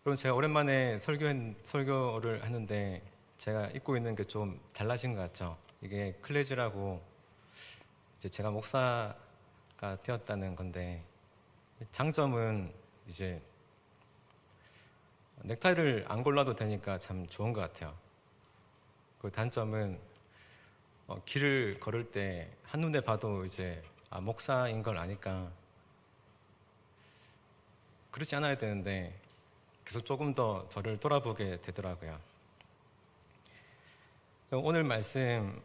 그럼 제가 오랜만에 설교를 하는데 제가 입고 있는 게 좀 달라진 것 같죠? 이게 클레즈라고 이제 제가 목사가 되었다는 건데 장점은 이제 넥타이를 안 골라도 되니까 참 좋은 것 같아요. 그 단점은 길을 걸을 때 한눈에 봐도 이제 목사인 걸 아니까 그렇지 않아야 되는데 계속 조금 더 저를 돌아보게 되더라고요. 오늘 말씀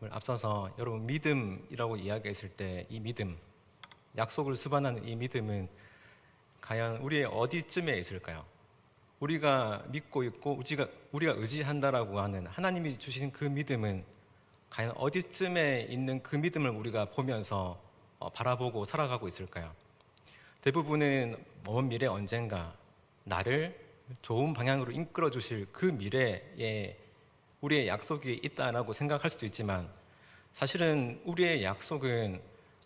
앞서서 여러분 믿음이라고 이야기했을 때 이 믿음, 약속을 수반하는 이 믿음은 과연 우리의 어디쯤에 있을까요? 우리가 믿고 있고 우리가 의지한다라고 하는 하나님이 주신 그 믿음은 과연 어디쯤에 있는 그 믿음을 우리가 보면서 바라보고 살아가고 있을까요? 대부분은 먼 미래 언젠가 나를 좋은 방향으로 이끌어 주실 그 미래에 우리의 약속이 있다라고 생각할 수도 있지만 사실은 우리의 약속은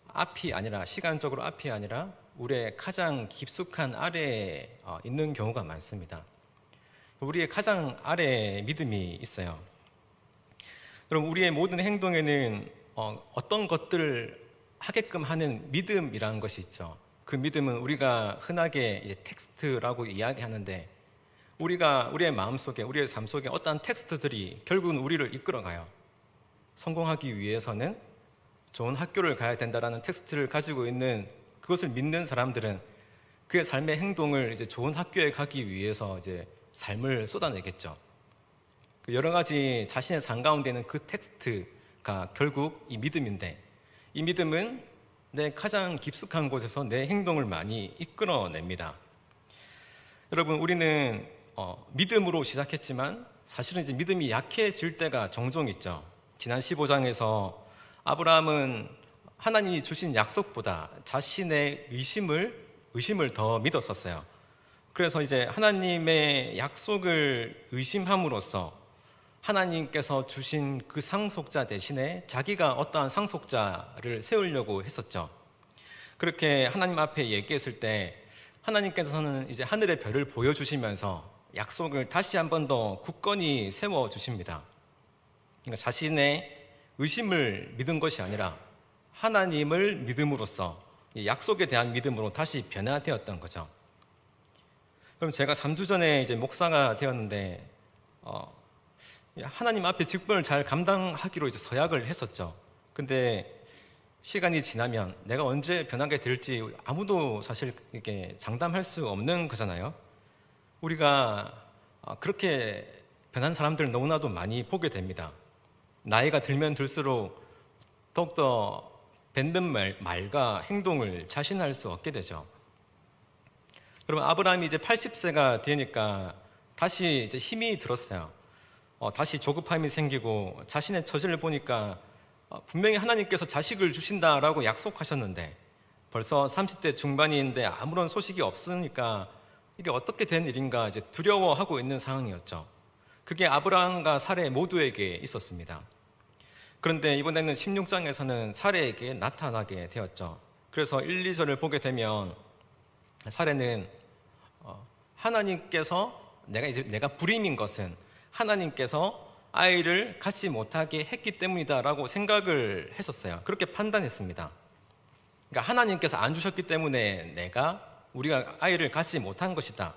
앞이 아니라 시간적으로 앞이 아니라 우리의 가장 깊숙한 아래에 있는 경우가 많습니다. 우리의 가장 아래에 믿음이 있어요. 그럼 우리의 모든 행동에는 어떤 것들을 하게끔 하는 믿음이라는 것이 있죠. 그 믿음은 우리가 흔하게 이제 텍스트라고 이야기하는데 우리의 마음속에 우리의 삶 속에 어떠한 텍스트들이 결국은 우리를 이끌어가요. 성공하기 위해서는 좋은 학교를 가야 된다라는 텍스트를 가지고 있는 그것을 믿는 사람들은 그의 삶의 행동을 이제 좋은 학교에 가기 위해서 이제 삶을 쏟아내겠죠. 여러 가지 자신의 삶 가운데는 그 텍스트가 결국 이 믿음인데 이 믿음은 내 가장 깊숙한 곳에서 내 행동을 많이 이끌어냅니다. 여러분, 우리는 믿음으로 시작했지만 사실은 이제 믿음이 약해질 때가 종종 있죠. 지난 15장에서 아브라함은 하나님이 주신 약속보다 자신의 의심을 더 믿었었어요. 그래서 이제 하나님의 약속을 의심함으로써 하나님께서 주신 그 상속자 대신에 자기가 어떠한 상속자를 세우려고 했었죠. 그렇게 하나님 앞에 얘기했을 때 하나님께서는 이제 하늘의 별을 보여주시면서 약속을 다시 한 번 더 굳건히 세워주십니다. 그러니까 자신의 의심을 믿은 것이 아니라 하나님을 믿음으로써 약속에 대한 믿음으로 다시 변화되었던 거죠. 그럼 제가 3주 전에 이제 목사가 되었는데 하나님 앞에 직분을 잘 감당하기로 이제 서약을 했었죠. 근데 시간이 지나면 내가 언제 변하게 될지 아무도 사실 이렇게 장담할 수 없는 거잖아요. 우리가 그렇게 변한 사람들 너무나도 많이 보게 됩니다. 나이가 들면 들수록 더욱더 뱉는 말과 행동을 자신할 수 없게 되죠. 그러면 아브라함이 이제 80세가 되니까 다시 이제 힘이 들었어요. 다시 조급함이 생기고 자신의 처지를 보니까 분명히 하나님께서 자식을 주신다라고 약속하셨는데 벌써 30대 중반인데 아무런 소식이 없으니까 이게 어떻게 된 일인가 이제 두려워하고 있는 상황이었죠. 그게 아브라함과 사레 모두에게 있었습니다. 그런데 이번에는 16장에서는 사레에게 나타나게 되었죠. 그래서 1, 2절을 보게 되면 사레는 하나님께서 내가 불임인 것은 하나님께서 아이를 갖지 못하게 했기 때문이다라고 생각을 했었어요. 그렇게 판단했습니다. 그러니까 하나님께서 안 주셨기 때문에 우리가 아이를 갖지 못한 것이다.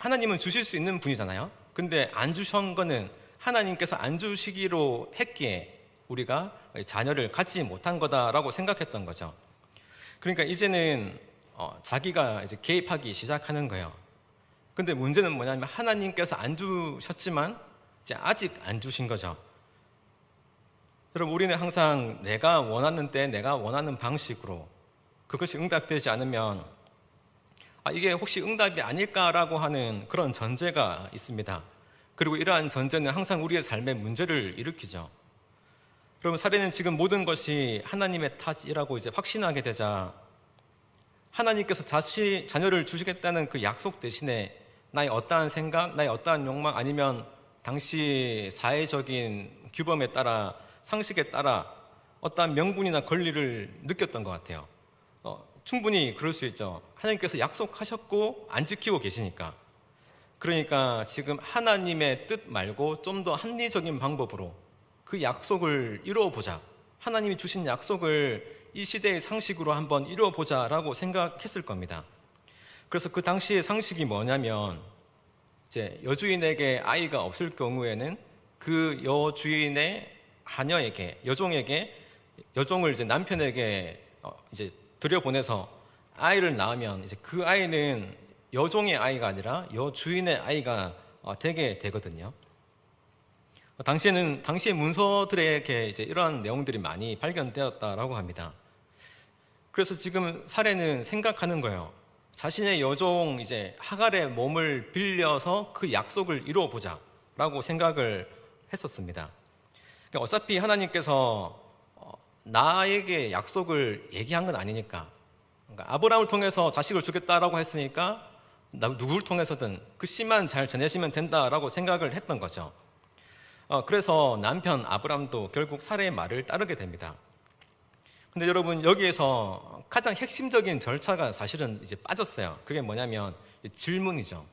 하나님은 주실 수 있는 분이잖아요. 근데 안 주신 거는 하나님께서 안 주시기로 했기에 우리가 자녀를 갖지 못한 거다라고 생각했던 거죠. 그러니까 이제는 자기가 이제 개입하기 시작하는 거예요. 근데 문제는 뭐냐면 하나님께서 안 주셨지만 이제 아직 안 주신 거죠. 여러분, 우리는 항상 내가 원하는 때 내가 원하는 방식으로 그것이 응답되지 않으면 이게 혹시 응답이 아닐까라고 하는 그런 전제가 있습니다. 그리고 이러한 전제는 항상 우리의 삶에 문제를 일으키죠. 그러면 사례는 지금 모든 것이 하나님의 탓이라고 이제 확신하게 되자 하나님께서 자녀를 주시겠다는 그 약속 대신에 나의 어떠한 생각, 나의 어떠한 욕망 아니면 당시 사회적인 규범에 따라 상식에 따라 어떠한 명분이나 권리를 느꼈던 것 같아요. 충분히 그럴 수 있죠. 하나님께서 약속하셨고 안 지키고 계시니까. 그러니까 지금 하나님의 뜻 말고 좀 더 합리적인 방법으로 그 약속을 이루어 보자, 하나님이 주신 약속을 이 시대의 상식으로 한번 이루어 보자라고 생각했을 겁니다. 그래서 그 당시의 상식이 뭐냐면, 이제 여주인에게 아이가 없을 경우에는 그 여주인의 하녀에게, 여종을 이제 남편에게 이제 들여보내서 아이를 낳으면 이제 그 아이는 여종의 아이가 아니라 여주인의 아이가 되게 되거든요. 당시의 문서들에 이제 이러한 내용들이 많이 발견되었다라고 합니다. 그래서 지금 사례는 생각하는 거예요. 자신의 여종 이제 하갈의 몸을 빌려서 그 약속을 이루어 보자라고 생각을 했었습니다. 그러니까 어차피 하나님께서 나에게 약속을 얘기한 건 아니니까, 그러니까 아브라함을 통해서 자식을 주겠다라고 했으니까 누구를 통해서든 그 씨만 잘 전해지면 된다라고 생각을 했던 거죠. 그래서 남편 아브라함도 결국 사례의 말을 따르게 됩니다. 근데 여러분, 여기에서 가장 핵심적인 절차가 사실은 이제 빠졌어요. 그게 뭐냐면 질문이죠.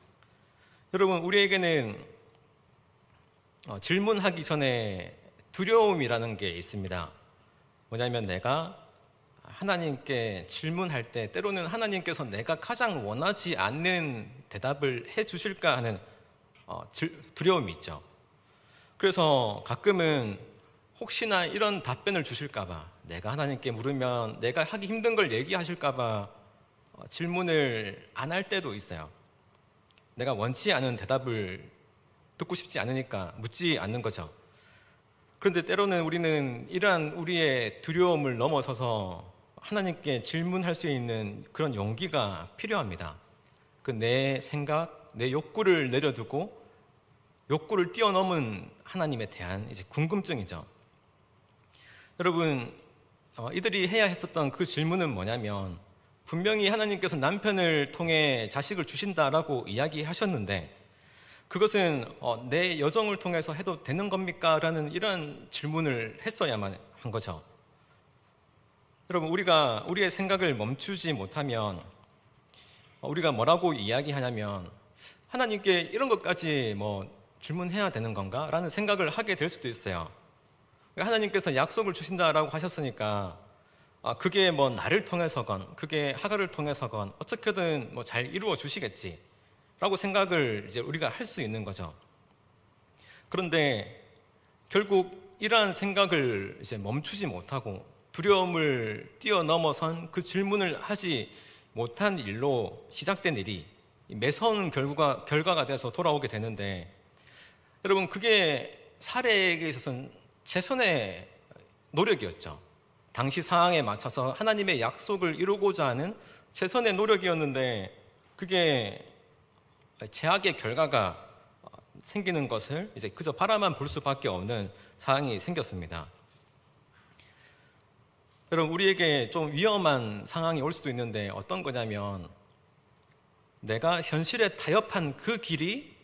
여러분, 우리에게는 질문하기 전에 두려움이라는 게 있습니다. 뭐냐면 내가 하나님께 질문할 때 때로는 하나님께서 내가 가장 원하지 않는 대답을 해 주실까 하는 두려움이 있죠. 그래서 가끔은 혹시나 이런 답변을 주실까 봐, 내가 하나님께 물으면 내가 하기 힘든 걸 얘기하실까 봐 질문을 안 할 때도 있어요. 내가 원치 않은 대답을 듣고 싶지 않으니까 묻지 않는 거죠. 그런데 때로는 우리는 이러한 우리의 두려움을 넘어서서 하나님께 질문할 수 있는 그런 용기가 필요합니다. 그 내 생각, 내 욕구를 내려두고 욕구를 뛰어넘은 하나님에 대한 이제 궁금증이죠. 여러분, 이들이 해야 했었던 그 질문은 뭐냐면, 분명히 하나님께서 남편을 통해 자식을 주신다라고 이야기하셨는데 그것은 내 여정을 통해서 해도 되는 겁니까? 라는 이런 질문을 했어야만 한 거죠. 여러분, 우리가 우리의 생각을 멈추지 못하면 우리가 뭐라고 이야기하냐면, 하나님께 이런 것까지 질문해야 되는 건가? 라는 생각을 하게 될 수도 있어요. 하나님께서 약속을 주신다라고 하셨으니까 그게 나를 통해서건 그게 하갈을 통해서건 어떻게든 잘 이루어 주시겠지 라고 생각을 이제 우리가 할 수 있는 거죠. 그런데 결국 이러한 생각을 이제 멈추지 못하고 두려움을 뛰어넘어선 그 질문을 하지 못한 일로 시작된 일이 매서운 결과가 돼서 돌아오게 되는데, 여러분, 그게 사례에게 있어서는 최선의 노력이었죠. 당시 상황에 맞춰서 하나님의 약속을 이루고자 하는 최선의 노력이었는데 그게 제약의 결과가 생기는 것을 이제 그저 바라만 볼 수밖에 없는 상황이 생겼습니다. 여러분, 우리에게 좀 위험한 상황이 올 수도 있는데 어떤 거냐면, 내가 현실에 타협한 그 길이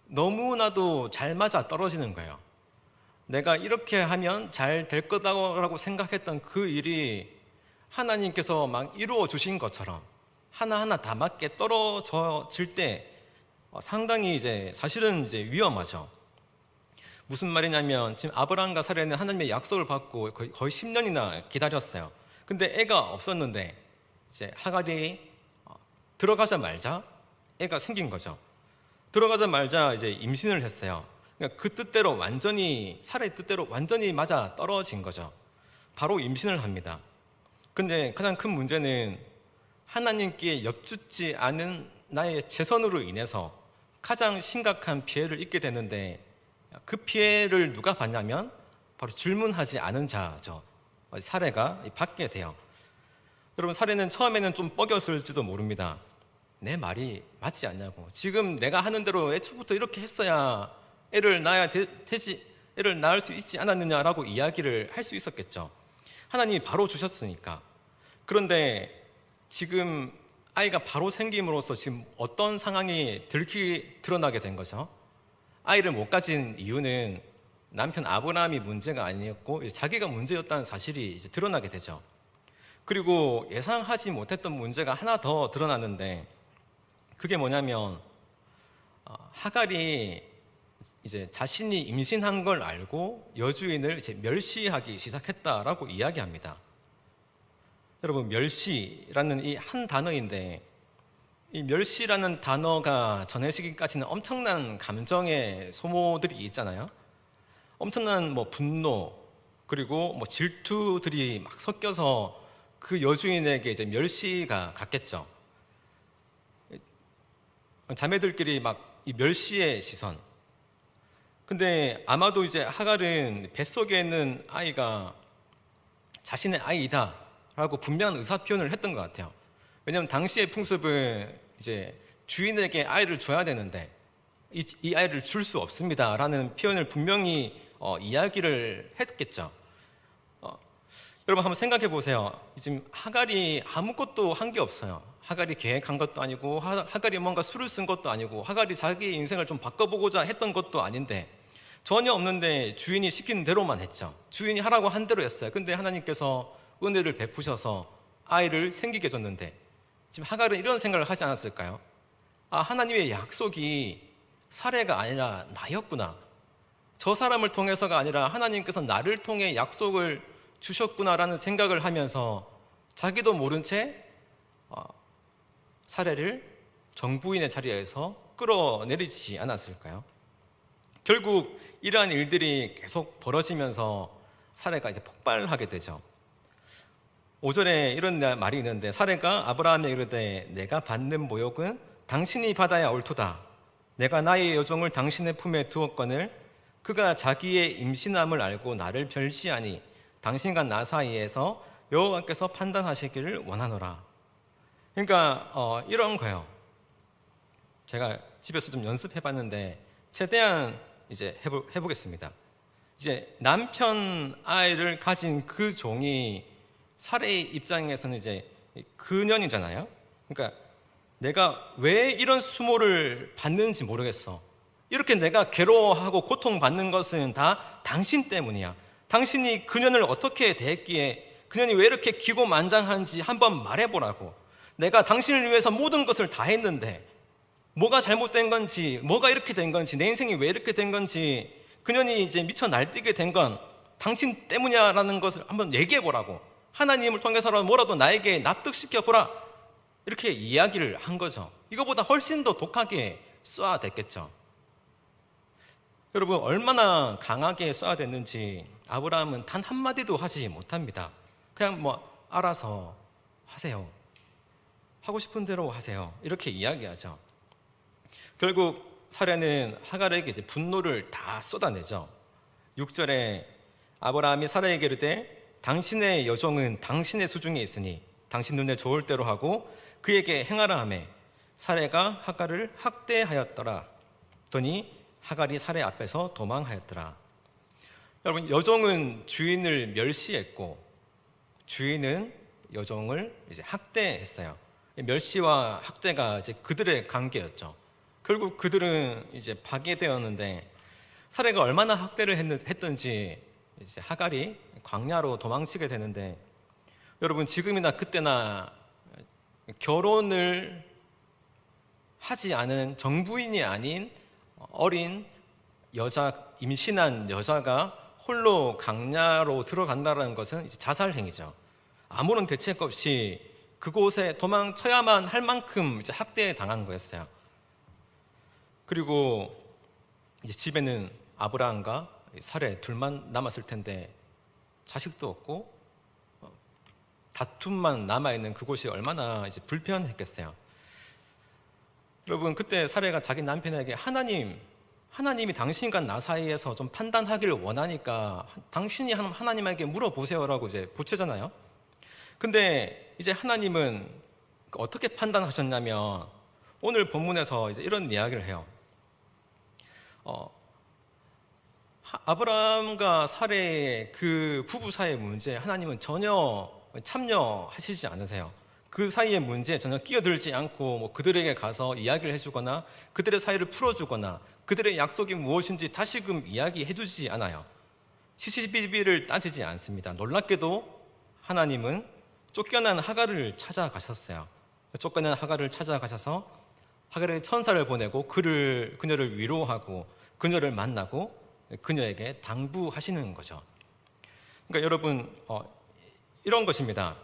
너무나도 잘 맞아 떨어지는 거예요. 내가 이렇게 하면 잘 될 거다라고 생각했던 그 일이 하나님께서 막 이루어 주신 것처럼 하나하나 다 맞게 떨어질 때 상당히 사실은 위험하죠. 무슨 말이냐면, 지금 아브라함과 사례는 하나님의 약속을 받고 거의 10년이나 기다렸어요. 근데 애가 없었는데 이제 하갈이 들어가자마자 애가 생긴 거죠. 들어가자마자 이제 임신을 했어요. 그러니까 그 뜻대로 사례의 뜻대로 완전히 맞아 떨어진 거죠. 바로 임신을 합니다. 근데 가장 큰 문제는 하나님께 엽죽지 않은 나의 최선으로 인해서 가장 심각한 피해를 입게 되는데, 그 피해를 누가 받냐면 바로 질문하지 않은 자죠. 사례가 받게 돼요. 여러분, 사례는 처음에는 좀 뻐겼을지도 모릅니다. 내 말이 맞지 않냐고, 지금 내가 하는 대로 애초부터 이렇게 했어야 애를 낳을 수 있지 않았느냐라고 이야기를 할 수 있었겠죠. 하나님이 바로 주셨으니까. 그런데 지금 아이가 바로 생김으로써 지금 어떤 상황이 드러나게 된 거죠? 아이를 못 가진 이유는 남편 아브라함이 문제가 아니었고 자기가 문제였다는 사실이 이제 드러나게 되죠. 그리고 예상하지 못했던 문제가 하나 더 드러났는데, 그게 뭐냐면 하갈이 이제 자신이 임신한 걸 알고 여주인을 이제 멸시하기 시작했다라고 이야기합니다. 여러분, 멸시라는 이 한 단어인데, 이 멸시라는 단어가 전해지기까지는 엄청난 감정의 소모들이 있잖아요. 엄청난 분노, 그리고 질투들이 막 섞여서 그 여주인에게 이제 멸시가 갔겠죠. 자매들끼리 막 이 멸시의 시선. 근데 아마도 이제 하갈은 뱃속에 있는 아이가 자신의 아이다라고 분명한 의사 표현을 했던 것 같아요. 왜냐하면 당시의 풍습은 이제 주인에게 아이를 줘야 되는데 이 아이를 줄 수 없습니다라는 표현을 분명히 이야기를 했겠죠. 여러분 한번 생각해 보세요. 지금 하갈이 아무것도 한 게 없어요. 하갈이 계획한 것도 아니고 하갈이 뭔가 수를 쓴 것도 아니고 하갈이 자기 인생을 좀 바꿔보고자 했던 것도 아닌데 전혀 없는데 주인이 시키는 대로만 했죠. 주인이 하라고 한 대로 했어요. 근데 하나님께서 은혜를 베푸셔서 아이를 생기게 해줬는데 지금 하갈은 이런 생각을 하지 않았을까요? 아, 하나님의 약속이 사례가 아니라 나였구나. 저 사람을 통해서가 아니라 하나님께서 나를 통해 약속을 주셨구나라는 생각을 하면서 자기도 모른 채 사례를 정부인의 자리에서 끌어내리지 않았을까요? 결국 이러한 일들이 계속 벌어지면서 사례가 이제 폭발하게 되죠. 5절에 이런 말이 있는데, 사례가 아브라함에 이르되 내가 받는 모욕은 당신이 받아야 옳도다. 내가 나의 여종을 당신의 품에 두었거늘 그가 자기의 임신함을 알고 나를 별시하니 당신과 나 사이에서 여호와께서 판단하시기를 원하노라. 그러니까 이런 거예요. 제가 집에서 좀 연습해봤는데 최대한 이제 해보겠습니다. 이제 남편 아이를 가진 그 종이 사례의 입장에서는 이제 그년이잖아요. 그러니까 내가 왜 이런 수모를 받는지 모르겠어. 이렇게 내가 괴로워하고 고통받는 것은 다 당신 때문이야. 당신이 그년을 어떻게 대했기에 그년이 왜 이렇게 기고만장한지 한번 말해보라고. 내가 당신을 위해서 모든 것을 다 했는데 뭐가 잘못된 건지, 뭐가 이렇게 된 건지, 내 인생이 왜 이렇게 된 건지, 그년이 이제 미쳐 날뛰게 된 건 당신 때문이야라는 것을 한번 얘기해보라고. 하나님을 통해서라도 뭐라도 나에게 납득시켜보라. 이렇게 이야기를 한 거죠. 이거보다 훨씬 더 독하게 쏘아댔겠죠. 여러분, 얼마나 강하게 쏘아댔는지 아브라함은 단 한마디도 하지 못합니다. 그냥 알아서 하세요. 하고 싶은 대로 하세요. 이렇게 이야기하죠. 결국 사례는 하갈에게 이제 분노를 다 쏟아내죠. 6절에 아브라함이 사라에게 이르되 당신의 여종은 당신의 수중에 있으니 당신 눈에 좋을 대로 하고 그에게 행하라 하매 사례가 하갈을 학대하였더라. 더니 하갈이 사례 앞에서 도망하였더라. 여러분, 여종은 주인을 멸시했고 주인은 여종을 이제 학대했어요. 멸시와 학대가 이제 그들의 관계였죠. 결국 그들은 이제 파괴되었는데 사례가 얼마나 학대를 했던지 이제 하갈이 광야로 도망치게 되는데, 여러분 지금이나 그때나 결혼을 하지 않은 정부인이 아닌 어린 여자, 임신한 여자가 홀로 광야로 들어간다는 것은 이제 자살 행위죠. 아무런 대책 없이 그곳에 도망쳐야만 할 만큼 이제 학대에 당한 거였어요. 그리고 이제 집에는 아브라함과 사례 둘만 남았을 텐데 자식도 없고 다툼만 남아있는 그곳이 얼마나 이제 불편했겠어요. 여러분, 그때 사례가 자기 남편에게 하나님이 당신과 나 사이에서 좀 판단하기를 원하니까 당신이 하나님에게 물어보세요라고 이제 보채잖아요. 근데 이제 하나님은 어떻게 판단하셨냐면 오늘 본문에서 이제 이런 이야기를 해요. 아브라함과 사례의 그 부부 사이의 문제 하나님은 전혀 참여하시지 않으세요. 그 사이의 문제에 전혀 끼어들지 않고 그들에게 가서 이야기를 해주거나 그들의 사이를 풀어주거나 그들의 약속이 무엇인지 다시금 이야기해주지 않아요. 시시비비를 따지지 않습니다. 놀랍게도 하나님은 쫓겨난 하갈을 찾아가셨어요. 쫓겨난 하갈을 찾아가셔서 하갈의 천사를 보내고 그녀를 위로하고 그녀를 만나고 그녀에게 당부하시는 거죠. 그러니까 여러분, 이런 것입니다.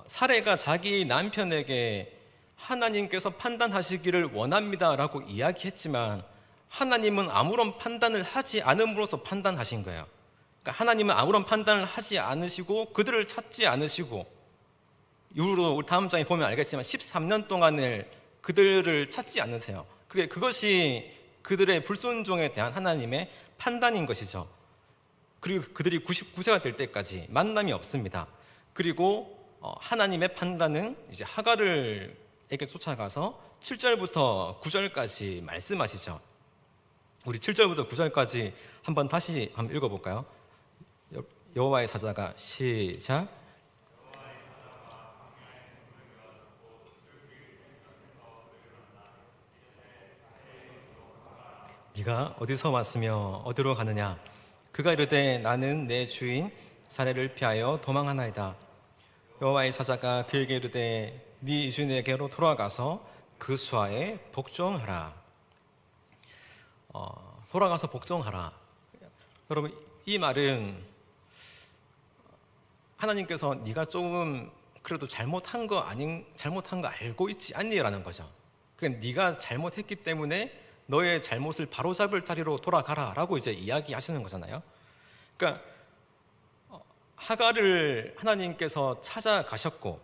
사례가 자기 남편에게 하나님께서 판단하시기를 원합니다라고 이야기했지만 하나님은 아무런 판단을 하지 않음으로써 판단하신 거예요. 그러니까 하나님은 아무런 판단을 하지 않으시고 그들을 찾지 않으시고, 이후로 우리 다음 장에 보면 알겠지만 13년 동안을 그들을 찾지 않으세요. 그것이 그들의 불순종에 대한 하나님의 판단인 것이죠. 그리고 그들이 99세가 될 때까지 만남이 없습니다. 그리고 하나님의 판단은 이제 하갈에게 쫓아가서 7절부터 9절까지 말씀하시죠. 우리 7절부터 9절까지 다시 한번 읽어볼까요? 여호와의 사자가 시작. 네가 어디서 왔으며 어디로 가느냐? 그가 이르되 나는 내 주인 사례를 피하여 도망하나이다. 여호와의 사자가 그에게 이르되 네 주인에게로 돌아가서 그 수하에 복종하라. 돌아가서 복종하라. 여러분, 이 말은 하나님께서 네가 조금 그래도 잘못한 거 알고 있지 않니라는 거죠. 그러니까 네가 잘못했기 때문에 너의 잘못을 바로잡을 자리로 돌아가라라고 이제 이야기하시는 거잖아요. 그러니까 하갈을 하나님께서 찾아가셨고,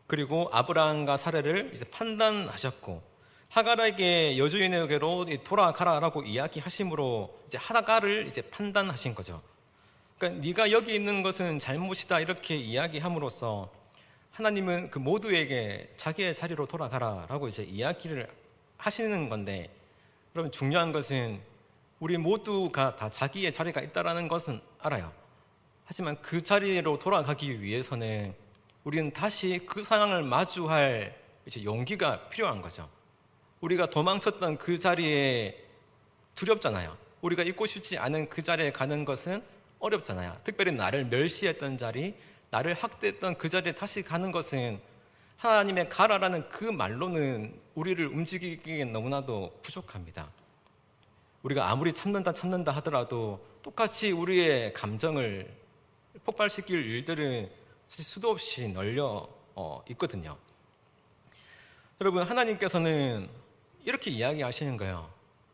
그리고 아브라함과 사례를 이제 판단하셨고, 하갈에게 여주인에게로 돌아가라라고 이야기하심으로 이제 하갈을 이제 판단하신 거죠. 그러니까 네가 여기 있는 것은 잘못이다 이렇게 이야기함으로써 하나님은 그 모두에게 자기의 자리로 돌아가라라고 이제 이야기를 하시는 건데, 여러분, 중요한 것은 우리 모두가 다 자기의 자리가 있다라는 것은 알아요. 하지만 그 자리로 돌아가기 위해서는 우리는 다시 그 상황을 마주할 이제 용기가 필요한 거죠. 우리가 도망쳤던 그 자리에 두렵잖아요. 우리가 있고 싶지 않은 그 자리에 가는 것은 어렵잖아요. 특별히 나를 멸시했던 자리, 나를 학대했던 그 자리에 다시 가는 것은 하나님의 가라라는 그 말로는 우리를 움직이기에 너무나도 부족합니다. 우리가 아무리 참는다 하더라도 똑같이 우리의 감정을 폭발시킬 일들은 사실 수도 없이 널려 있거든요. 여러분, 하나님께서는 이렇게 이야기하시는 거예요.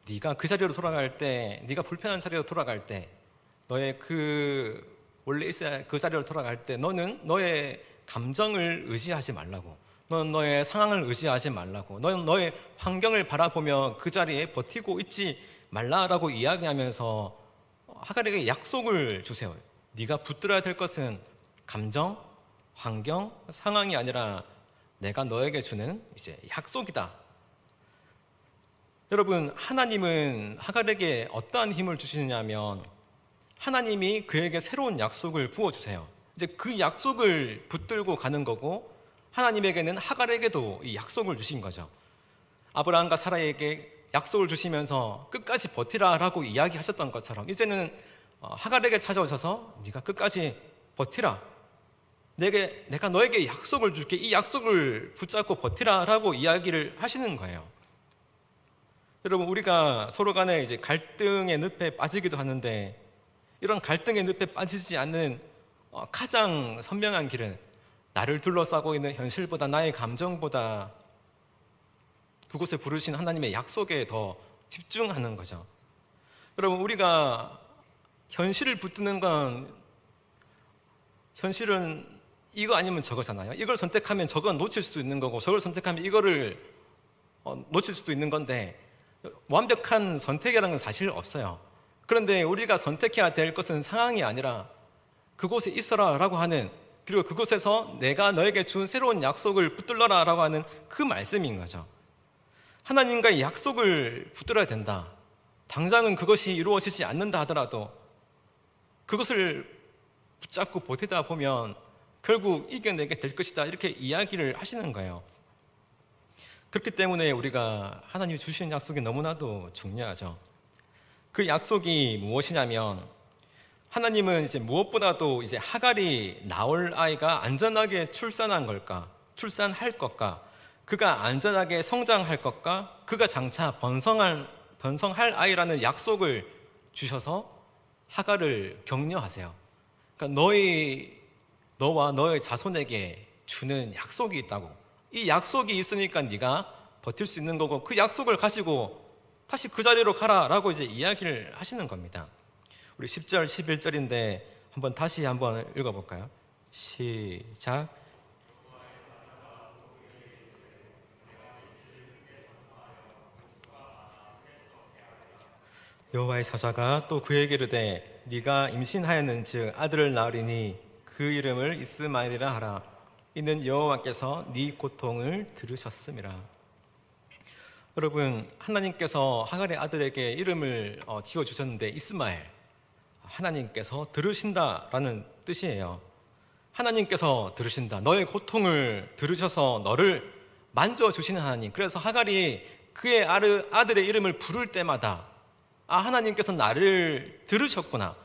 네가 그 자리로 돌아갈 때, 네가 불편한 자리로 돌아갈 때, 너의 원래 있어야 할 그 자리로 돌아갈 때 너는 너의 감정을 의지하지 말라고, 너는 너의 상황을 의지하지 말라고, 너는 너의 환경을 바라보며 그 자리에 버티고 있지 말라라고 이야기하면서 하갈에게 약속을 주세요. 네가 붙들어야 될 것은 감정, 환경, 상황이 아니라 내가 너에게 주는 이제 약속이다. 여러분, 하나님은 하갈에게 어떠한 힘을 주시느냐면 하나님이 그에게 새로운 약속을 부어주세요. 이제 그 약속을 붙들고 가는 거고, 하나님에게는 하갈에게도 이 약속을 주신 거죠. 아브라함과 사라에게 약속을 주시면서 끝까지 버티라라고 이야기하셨던 것처럼 이제는 하갈에게 찾아오셔서 네가 끝까지 버티라, 내가 너에게 약속을 줄게, 이 약속을 붙잡고 버티라라고 이야기를 하시는 거예요. 여러분, 우리가 서로 간에 이제 갈등의 늪에 빠지기도 하는데, 이런 갈등의 늪에 빠지지 않는 가장 선명한 길은 나를 둘러싸고 있는 현실보다, 나의 감정보다 그곳에 부르신 하나님의 약속에 더 집중하는 거죠. 여러분, 우리가 현실을 붙드는 건, 현실은 이거 아니면 저거잖아요. 이걸 선택하면 저건 놓칠 수도 있는 거고, 저걸 선택하면 이거를 놓칠 수도 있는 건데, 완벽한 선택이라는 건 사실 없어요. 그런데 우리가 선택해야 될 것은 상황이 아니라 그곳에 있어라 라고 하는, 그리고 그곳에서 내가 너에게 준 새로운 약속을 붙들러라 라고 하는 그 말씀인 거죠. 하나님과의 약속을 붙들어야 된다. 당장은 그것이 이루어지지 않는다 하더라도 그것을 붙잡고 버티다 보면 결국 이겨내게 될 것이다, 이렇게 이야기를 하시는 거예요. 그렇기 때문에 우리가 하나님이 주시는 약속이 너무나도 중요하죠. 그 약속이 무엇이냐면 하나님은 이제 무엇보다도 이제 하갈이 나올 아이가 안전하게 출산할 것과, 그가 안전하게 성장할 것과, 그가 장차 번성할 아이라는 약속을 주셔서 하갈을 격려하세요. 그러니까 너와 너의 자손에게 주는 약속이 있다고. 이 약속이 있으니까 네가 버틸 수 있는 거고, 그 약속을 가지고 다시 그 자리로 가라라고 이제 이야기를 하시는 겁니다. 우리 10절, 11절인데 다시 한번 읽어볼까요? 시작. 여호와의 사자가 또 그에게 이르되 네가 임신하였는즉 아들을 낳으리니 그 이름을 이스마엘이라 하라. 이는 여호와께서 네 고통을 들으셨음이라. 여러분, 하나님께서 하갈의 아들에게 이름을 지어주셨는데 이스마엘, 하나님께서 들으신다라는 뜻이에요. 하나님께서 들으신다. 너의 고통을 들으셔서 너를 만져주시는 하나님. 그래서 하갈이 그의 아들의 이름을 부를 때마다 하나님께서 나를 들으셨구나.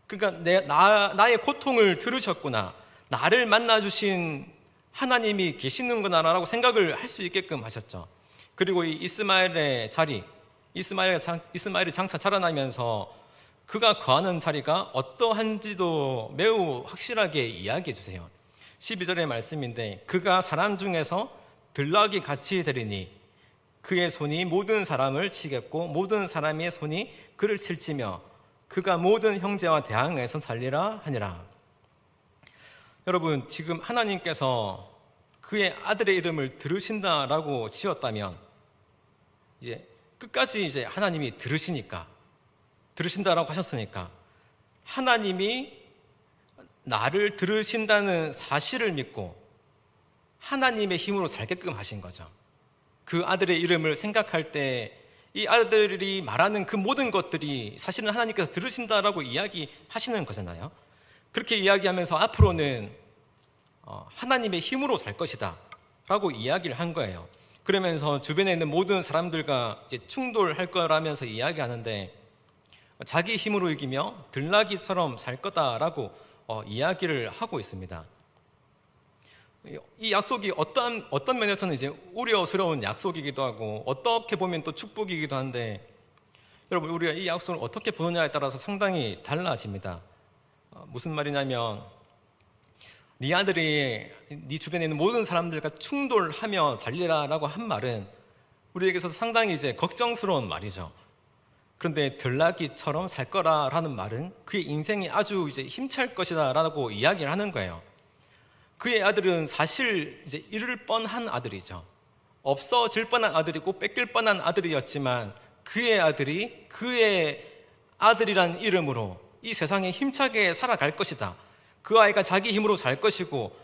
그러니까 나의 고통을 들으셨구나. 나를 만나주신 하나님이 계시는구나라고 생각을 할 수 있게끔 하셨죠. 그리고 이 이스마엘의 자리, 이스마엘이 장차 자라나면서 그가 거하는 자리가 어떠한지도 매우 확실하게 이야기해 주세요. 12절의 말씀인데 그가 사람 중에서 들락이 같이 되리니 그의 손이 모든 사람을 치겠고 모든 사람의 손이 그를 칠지며 그가 모든 형제와 대항해서 살리라 하니라. 여러분, 지금 하나님께서 그의 아들의 이름을 들으신다라고 지었다면 이제 끝까지 이제 하나님이 들으신다라고 하셨으니까 하나님이 나를 들으신다는 사실을 믿고 하나님의 힘으로 살게끔 하신 거죠. 그 아들의 이름을 생각할 때 이 아들이 말하는 그 모든 것들이 사실은 하나님께서 들으신다라고 이야기하시는 거잖아요. 그렇게 이야기하면서 앞으로는 하나님의 힘으로 살 것이다 라고 이야기를 한 거예요. 그러면서 주변에 있는 모든 사람들과 이제 충돌할 거라면서 이야기하는데 자기 힘으로 이기며 들나귀처럼 살 거다라고 이야기를 하고 있습니다. 이 약속이 어떤 면에서는 이제 우려스러운 약속이기도 하고 어떻게 보면 또 축복이기도 한데, 여러분, 우리가 이 약속을 어떻게 보느냐에 따라서 상당히 달라집니다. 무슨 말이냐면 네 아들이 네 주변에 있는 모든 사람들과 충돌하며 살리라라고 한 말은 우리에게서 상당히 이제 걱정스러운 말이죠. 그런데 들나귀처럼 살 거라라는 말은 그의 인생이 아주 이제 힘찰 것이다라고 이야기를 하는 거예요. 그의 아들은 사실 이제 잃을 뻔한 아들이죠. 없어질 뻔한 아들이고 뺏길 뻔한 아들이었지만 그의 아들이 그의 아들이란 이름으로 이 세상에 힘차게 살아갈 것이다. 그 아이가 자기 힘으로 살 것이고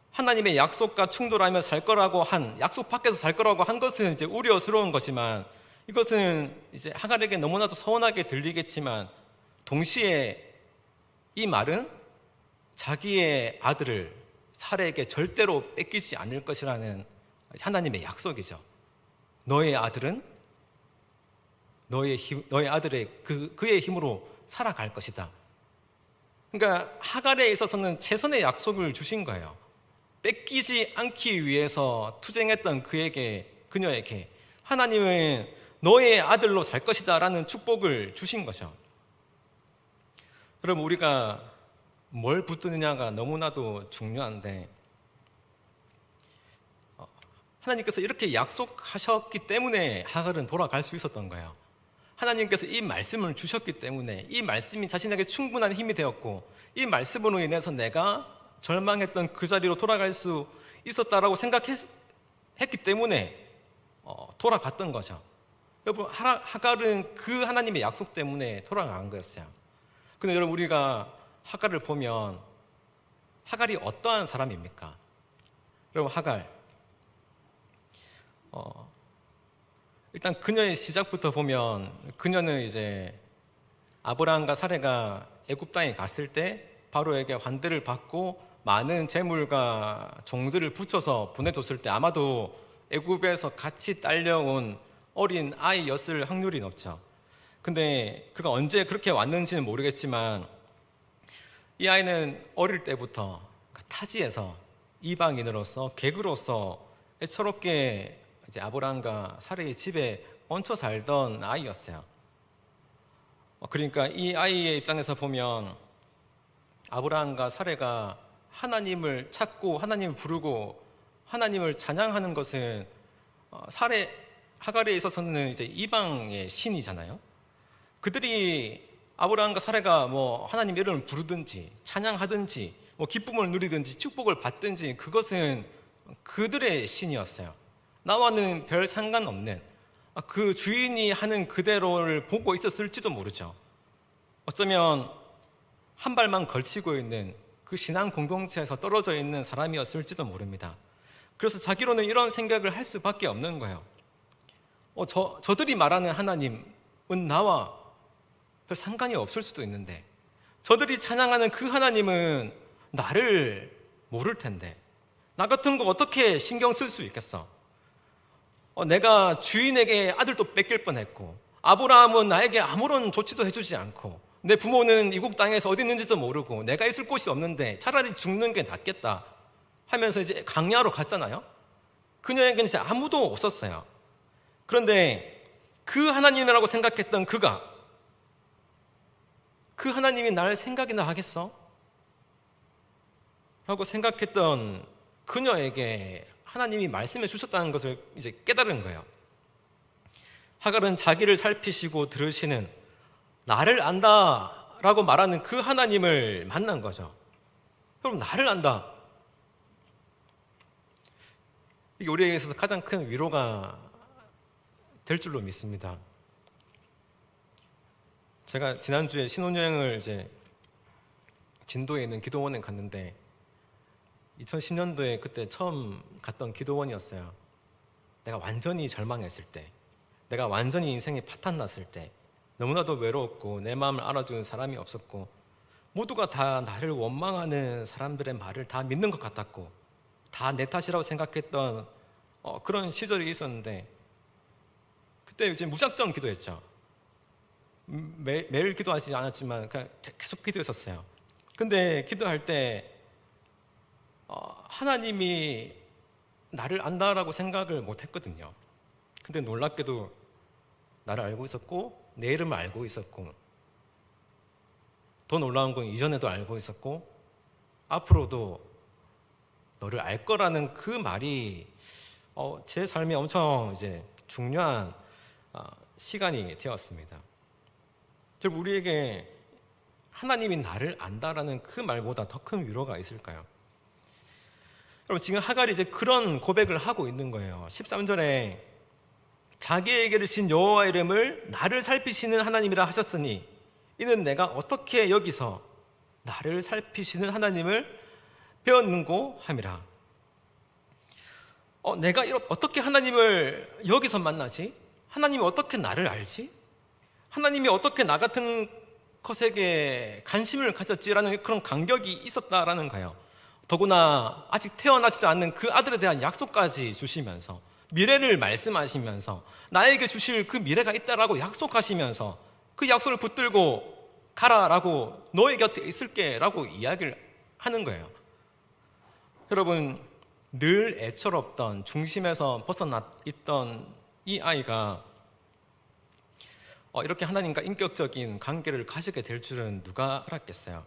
하나님의 약속과 충돌하며 살 거라고 약속 밖에서 살 거라고 한 것은 이제 우려스러운 거지만, 이것은 이제 하갈에게 너무나도 서운하게 들리겠지만 동시에 이 말은 자기의 아들을 살에게 절대로 뺏기지 않을 것이라는 하나님의 약속이죠. 너의 아들은 너의 아들의 그의 힘으로 살아갈 것이다. 그러니까 하갈에 있어서는 최선의 약속을 주신 거예요. 뺏기지 않기 위해서 투쟁했던 그녀에게 하나님은 너의 아들로 살 것이다 라는 축복을 주신 거죠. 여러분, 우리가 뭘 붙드느냐가 너무나도 중요한데 하나님께서 이렇게 약속하셨기 때문에 하갈은 돌아갈 수 있었던 거예요. 하나님께서 이 말씀을 주셨기 때문에 이 말씀이 자신에게 충분한 힘이 되었고 이 말씀으로 인해서 내가 절망했던 그 자리로 돌아갈 수 있었다라고 생각했기 때문에 돌아갔던 거죠. 여러분, 하갈은 그 하나님의 약속 때문에 돌아간 거였어요. 근데 여러분, 우리가 하갈을 보면 하갈이 어떠한 사람입니까? 여러분, 하갈 일단 그녀의 시작부터 보면 그녀는 이제 아브라함과 사레가 애굽 땅에 갔을 때 바로에게 환대를 받고 많은 재물과 종들을 붙여서 보내줬을 때 아마도 애굽에서 같이 딸려온 어린 아이였을 확률이 높죠. 근데 그가 언제 그렇게 왔는지는 모르겠지만 이 아이는 어릴 때부터 타지에서 이방인으로서 개그로서 애처롭게 이제 아브라함과 사라의 집에 얹혀 살던 아이였어요. 그러니까 이 아이의 입장에서 보면 아브라함과 사라가 하나님을 찾고 하나님을 부르고 하나님을 찬양하는 것은 사라 하갈에 있어서는 이제 이방의 신이잖아요. 그들이 아브라함과 사라가 뭐 하나님 이름을 부르든지 찬양하든지 뭐 기쁨을 누리든지 축복을 받든지 그것은 그들의 신이었어요. 나와는 별 상관없는 그 주인이 하는 그대로를 보고 있었을지도 모르죠. 어쩌면 한 발만 걸치고 있는 그 신앙 공동체에서 떨어져 있는 사람이었을지도 모릅니다. 그래서 자기로는 이런 생각을 할 수밖에 없는 거예요. 저들이 말하는 하나님은 나와 별 상관이 없을 수도 있는데 저들이 찬양하는 그 하나님은 나를 모를 텐데 나 같은 거 어떻게 신경 쓸 수 있겠어? 내가 주인에게 아들도 뺏길 뻔했고 아브라함은 나에게 아무런 조치도 해주지 않고 내 부모는 이국 땅에서 어디 있는지도 모르고 내가 있을 곳이 없는데 차라리 죽는 게 낫겠다 하면서 이제 강야로 갔잖아요. 그녀에게는 이제 아무도 없었어요. 그런데 그 하나님이라고 생각했던 그가 그 하나님이 날 생각이나 하겠어? 라고 생각했던 그녀에게 하나님이 말씀해 주셨다는 것을 이제 깨달은 거예요. 하갈은 자기를 살피시고 들으시는 나를 안다 라고 말하는 그 하나님을 만난 거죠. 여러분, 나를 안다. 이게 우리에게 있어서 가장 큰 위로가 될 줄로 믿습니다. 제가 지난주에 신혼여행을 이제 진도에 있는 기도원에 갔는데 2010년도에 그때 처음 갔던 기도원이었어요. 내가 완전히 절망했을 때, 내가 완전히 인생이 파탄났을 때, 너무나도 외로웠고 내 마음을 알아주는 사람이 없었고 모두가 다 나를 원망하는 사람들의 말을 다 믿는 것 같았고 다 내 탓이라고 생각했던 그런 시절이 있었는데 그때 이제 무작정 기도했죠. 매일 기도하지 않았지만 그냥 계속 기도했었어요. 근데 기도할 때 하나님이 나를 안다라고 생각을 못했거든요. 근데 놀랍게도 나를 알고 있었고 내 이름을 알고 있었고 더 놀라운 건 이전에도 알고 있었고 앞으로도 너를 알 거라는 그 말이 제 삶에 엄청 이제 중요한 시간이 되었습니다. 결국 우리에게 하나님이 나를 안다라는 그 말보다 더 큰 위로가 있을까요? 여러분, 지금 하갈이 이제 그런 고백을 하고 있는 거예요. 13절에 자기에게 주신 여호와 이름을 나를 살피시는 하나님이라 하셨으니 이는 내가 어떻게 여기서 나를 살피시는 하나님을 배웠는고 함이라. 내가 어떻게 하나님을 여기서 만나지? 하나님이 어떻게 나를 알지? 하나님이 어떻게 나 같은 것에게 관심을 가졌지라는 그런 감격이 있었다라는 거예요. 더구나 아직 태어나지도 않는 그 아들에 대한 약속까지 주시면서 미래를 말씀하시면서 나에게 주실 그 미래가 있다라고 약속하시면서 그 약속을 붙들고 가라라고 너의 곁에 있을게 라고 이야기를 하는 거예요. 여러분, 늘 애처롭던 중심에서 벗어나 있던 이 아이가 이렇게 하나님과 인격적인 관계를 가지게 될 줄은 누가 알았겠어요.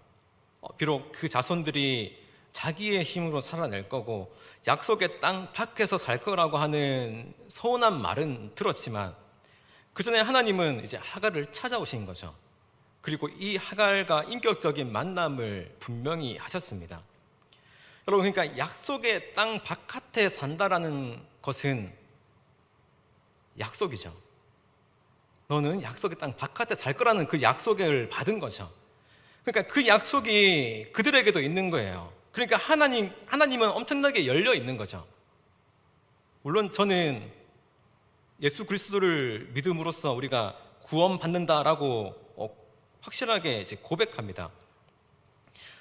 비록 그 자손들이 자기의 힘으로 살아낼 거고 약속의 땅 밖에서 살 거라고 하는 서운한 말은 들었지만 그 전에 하나님은 이제 하갈을 찾아오신 거죠. 그리고 이 하갈과 인격적인 만남을 분명히 하셨습니다. 여러분, 그러니까 약속의 땅 바깥에 산다라는 것은 약속이죠. 너는 약속의 땅 바깥에 살 거라는 그 약속을 받은 거죠. 그러니까 그 약속이 그들에게도 있는 거예요. 그러니까 하나님은 엄청나게 열려 있는 거죠. 물론 저는 예수 그리스도를 믿음으로써 우리가 구원받는다라고 확실하게 이제 고백합니다.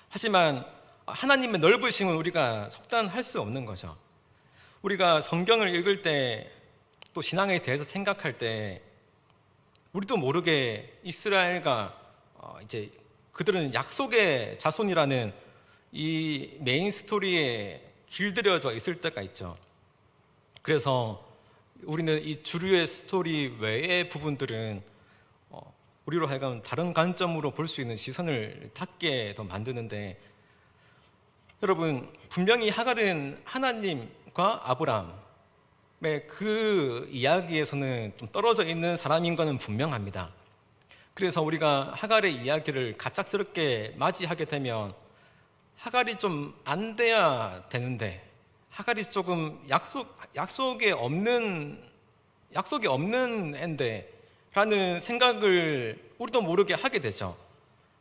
하지만 하나님의 넓으심은 우리가 속단할 수 없는 거죠. 우리가 성경을 읽을 때 또 신앙에 대해서 생각할 때 우리도 모르게 이스라엘과 이제 그들은 약속의 자손이라는 이 메인 스토리에 길들여져 있을 때가 있죠. 그래서 우리는 이 주류의 스토리 외의 부분들은 우리로 하여금 다른 관점으로 볼 수 있는 시선을 닫게 더 만드는데, 여러분 분명히 하갈은 하나님과 아브라함의 그 이야기에서는 좀 떨어져 있는 사람인 것은 분명합니다. 그래서 우리가 하갈의 이야기를 갑작스럽게 맞이하게 되면 하갈이 좀 안 돼야 되는데, 하갈이 조금 약속이 없는 앤데 라는 생각을 우리도 모르게 하게 되죠.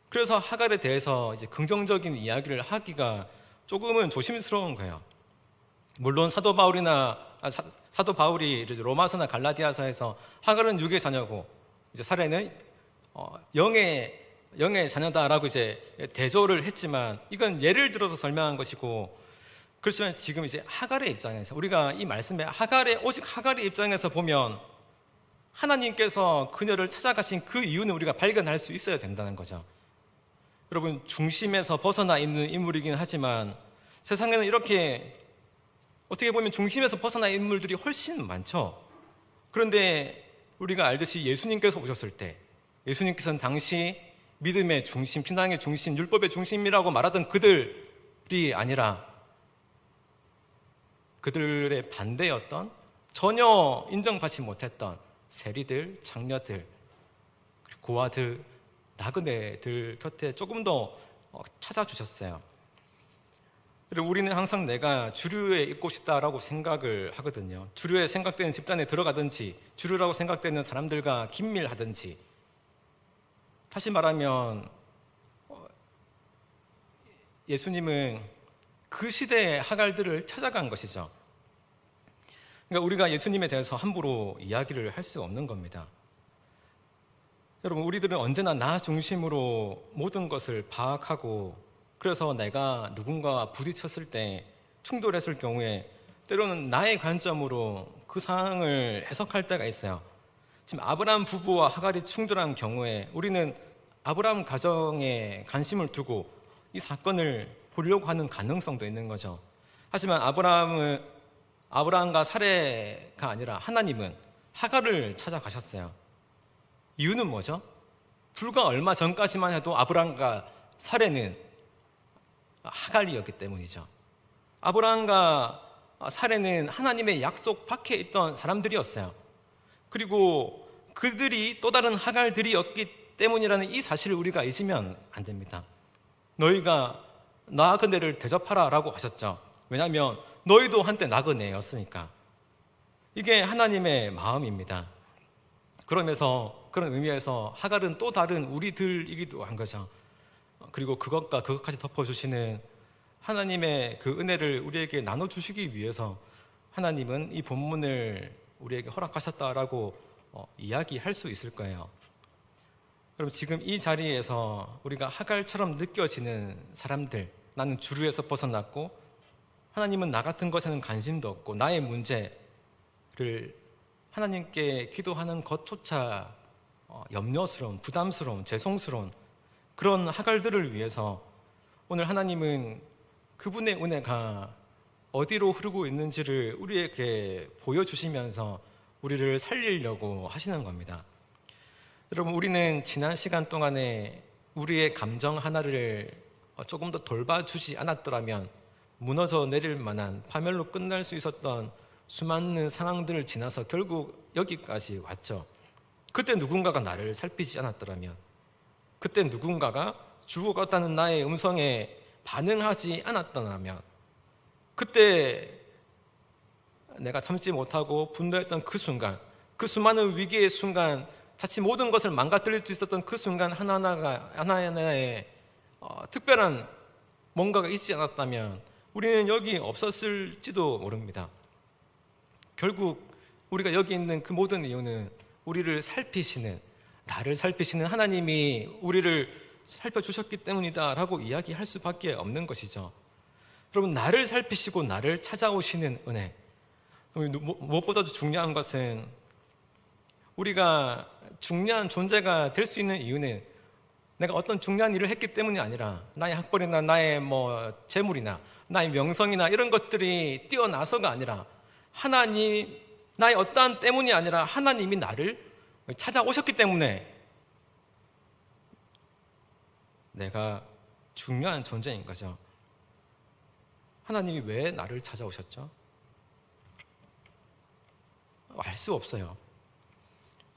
그래서 하갈에 대해서 이제 긍정적인 이야기를 하기가 조금은 조심스러운 거예요. 물론 사도 바울이 로마서나 갈라디아서에서 하갈은 육의 자녀고 이제 사례는 영의 자녀다라고 이제 대조를 했지만, 이건 예를 들어서 설명한 것이고, 그렇지만 지금 이제 하갈의 입장에서, 우리가 이 말씀에 오직 하갈의 입장에서 보면 하나님께서 그녀를 찾아가신 그 이유는 우리가 발견할 수 있어야 된다는 거죠. 여러분, 중심에서 벗어나 있는 인물이긴 하지만 세상에는 이렇게 어떻게 보면 중심에서 벗어나 있는 인물들이 훨씬 많죠. 그런데 우리가 알듯이 예수님께서 오셨을 때, 예수님께서는 당시 믿음의 중심, 신앙의 중심, 율법의 중심이라고 말하던 그들이 아니라 그들의 반대였던, 전혀 인정받지 못했던 세리들, 장녀들, 고아들, 나그네들 곁에 조금 더 찾아주셨어요. 그리고 우리는 항상 내가 주류에 있고 싶다라고 생각을 하거든요. 주류에 생각되는 집단에 들어가든지, 주류라고 생각되는 사람들과 긴밀하든지. 다시 말하면 예수님은 그 시대의 하갈들을 찾아간 것이죠. 그러니까 우리가 예수님에 대해서 함부로 이야기를 할 수 없는 겁니다. 여러분, 우리들은 언제나 나 중심으로 모든 것을 파악하고, 그래서 내가 누군가와 부딪혔을 때, 충돌했을 경우에 때로는 나의 관점으로 그 상황을 해석할 때가 있어요. 지금 아브라함 부부와 하갈이 충돌한 경우에 우리는 아브라함 가정에 관심을 두고 이 사건을 보려고 하는 가능성도 있는 거죠. 하지만 아브라함과 사레가 아니라 하나님은 하갈을 찾아가셨어요. 이유는 뭐죠? 불과 얼마 전까지만 해도 아브라함과 사레는 하갈이었기 때문이죠. 아브라함과 사레는 하나님의 약속 밖에 있던 사람들이었어요. 그리고 그들이 또 다른 하갈들이었기 때문이라는 이 사실을 우리가 잊으면 안 됩니다. 너희가 나그네를 대접하라 라고 하셨죠. 왜냐하면 너희도 한때 나그네였으니까. 이게 하나님의 마음입니다. 그러면서 그런 의미에서 하갈은 또 다른 우리들이기도 한 거죠. 그리고 그것까지 덮어주시는 하나님의 그 은혜를 우리에게 나눠주시기 위해서 하나님은 이 본문을 우리에게 허락하셨다라고 이야기할 수 있을 거예요. 그럼 지금 이 자리에서 우리가 하갈처럼 느껴지는 사람들, 나는 주류에서 벗어났고 하나님은 나 같은 것에는 관심도 없고 나의 문제를 하나님께 기도하는 것조차 염려스러운, 부담스러운, 죄송스러운 그런 하갈들을 위해서 오늘 하나님은 그분의 은혜가 어디로 흐르고 있는지를 우리에게 보여주시면서 우리를 살리려고 하시는 겁니다. 여러분, 우리는 지난 시간 동안에 우리의 감정 하나를 조금 더 돌봐주지 않았더라면 무너져 내릴 만한 파멸로 끝날 수 있었던 수많은 상황들을 지나서 결국 여기까지 왔죠. 그때 누군가가 나를 살피지 않았더라면, 그때 누군가가 죽어갔다는 나의 음성에 반응하지 않았더라면, 그때 내가 참지 못하고 분노했던 그 순간, 그 수많은 위기의 순간, 자칫 모든 것을 망가뜨릴 수 있었던 그 순간 하나하나의 특별한 뭔가가 있지 않았다면 우리는 여기 없었을지도 모릅니다. 결국 우리가 여기 있는 그 모든 이유는 우리를 살피시는, 나를 살피시는 하나님이 우리를 살펴주셨기 때문이다 라고 이야기할 수밖에 없는 것이죠. 여러분, 나를 살피시고 나를 찾아오시는 은혜, 무엇보다도 중요한 것은 우리가 중요한 존재가 될 수 있는 이유는 내가 어떤 중요한 일을 했기 때문이 아니라 나의 학벌이나 나의 재물이나 나의 명성이나 이런 것들이 뛰어나서가 아니라 하나님, 나의 어떠한 때문이 아니라 하나님이 나를 찾아오셨기 때문에 내가 중요한 존재인 거죠. 하나님이 왜 나를 찾아오셨죠? 알 수 없어요.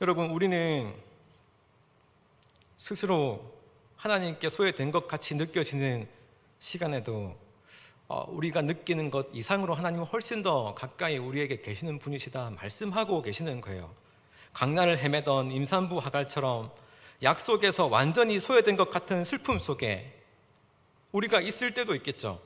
여러분, 우리는 스스로 하나님께 소외된 것 같이 느껴지는 시간에도 우리가 느끼는 것 이상으로 하나님은 훨씬 더 가까이 우리에게 계시는 분이시다 말씀하고 계시는 거예요. 광야를 헤매던 임산부 하갈처럼 약속에서 완전히 소외된 것 같은 슬픔 속에 우리가 있을 때도 있겠죠.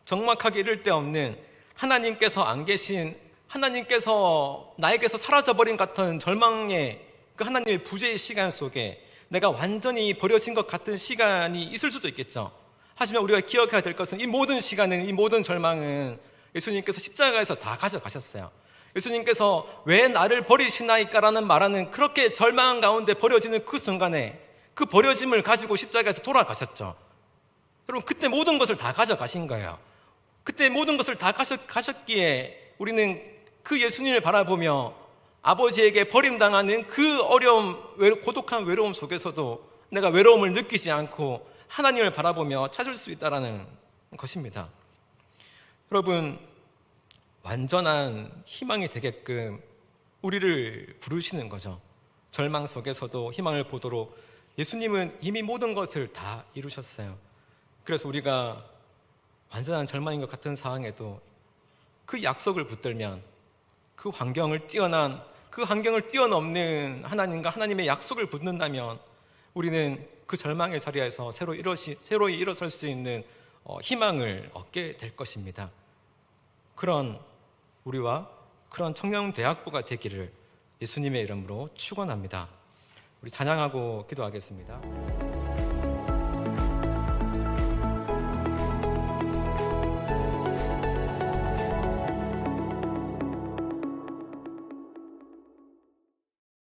적막하게 이를 데 없는 하나님께서 안 계신, 하나님께서 나에게서 사라져버린 같은 절망의 그 하나님의 부재의 시간 속에 내가 완전히 버려진 것 같은 시간이 있을 수도 있겠죠. 하지만 우리가 기억해야 될 것은 이 모든 시간은, 이 모든 절망은 예수님께서 십자가에서 다 가져가셨어요. 예수님께서 왜 나를 버리시나이까라는 말하는 그렇게 절망 가운데 버려지는 그 순간에 그 버려짐을 가지고 십자가에서 돌아가셨죠. 여러분, 그때 모든 것을 다 가져가신 거예요. 그때 모든 것을 다 가셨기에 우리는 그 예수님을 바라보며 아버지에게 버림당하는 그 어려움, 고독한 외로움 속에서도 내가 외로움을 느끼지 않고 하나님을 바라보며 찾을 수 있다는 것입니다. 여러분, 완전한 희망이 되게끔 우리를 부르시는 거죠. 절망 속에서도 희망을 보도록 예수님은 이미 모든 것을 다 이루셨어요. 그래서 우리가 완전한 절망인 것 같은 상황에도 그 약속을 붙들면 그 환경을 뛰어넘는 하나님과 하나님의 약속을 붙는다면 우리는 그 절망의 자리에서 새로이 일어설 수 있는 희망을 얻게 될 것입니다. 그런 우리와 그런 청년대학부가 되기를 예수님의 이름으로 축원합니다. 우리 찬양하고 기도하겠습니다.